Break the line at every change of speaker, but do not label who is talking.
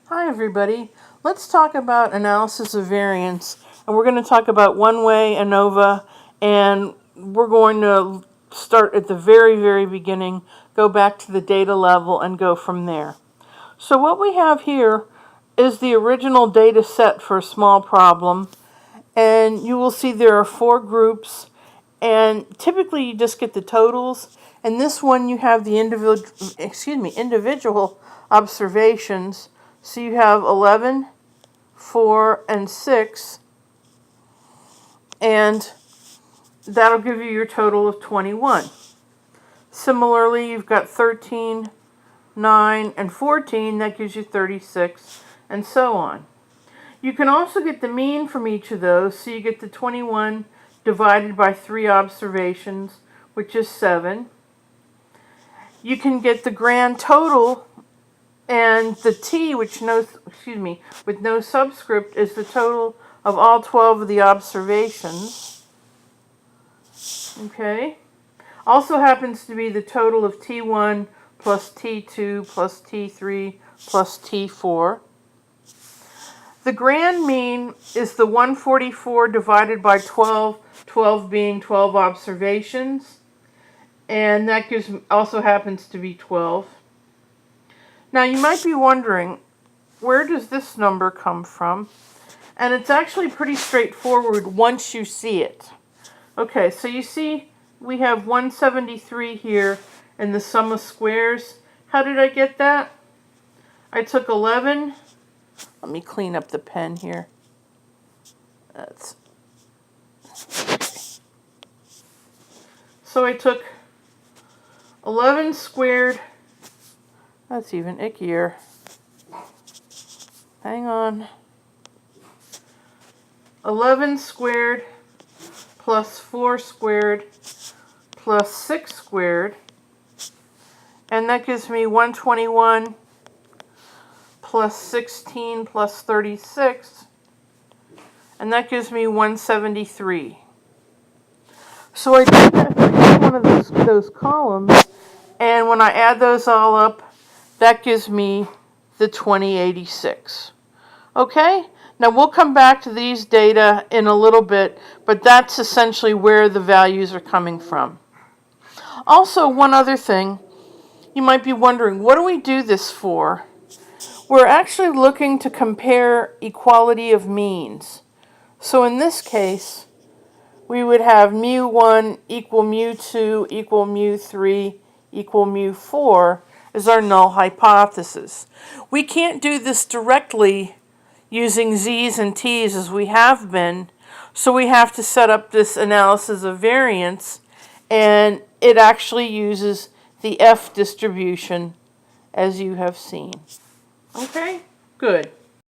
Hi everybody. Let's talk about analysis of variance, and we're going to talk about one-way ANOVA, and we're going to start at the very beginning, go back to the data level, and go from there. So what we have here is the original data set for a small problem, and you will see there are 4 groups, and typically you just get the totals. And this one you have the individual observations. So you have 11, 4, and 6, and that'll give you your total of 21. Similarly, you've got 13, 9, and 14, that gives you 36, and so on. You can also get the mean from each of those, so you get the 21 divided by 3 observations, which is 7. You can get the grand total, and the t, with no subscript, is the total of all 12 of the observations. Okay. Also happens to be the total of T1 plus T2 plus T3 plus T4. The grand mean is the 144 divided by 12, 12 being 12 observations, and that also happens to be 12. Now you might be wondering, where does this number come from? And it's actually pretty straightforward once you see it. Okay, so you see we have 173 here in the sum of squares. How did I get that? I took 11. Let me clean up the pen here. That's okay. So I took 11 squared. That's even ickier. Hang on. 11 squared plus 4 squared plus 6 squared, and that gives me 121 plus 16 plus 36, and that gives me 173. So I did that for each one of those columns, and when I add those all up, that gives me the 2086. Okay? Now we'll come back to these data in a little bit, but that's essentially where the values are coming from. Also, one other thing, you might be wondering, what do we do this for? We're actually looking to compare equality of means. So in this case, we would have mu1 equal mu2 equal mu3 equal mu4 as our null hypothesis. We can't do this directly using z's and t's as we have been, so we have to set up this analysis of variance, and it actually uses the F distribution as you have seen. Okay, good.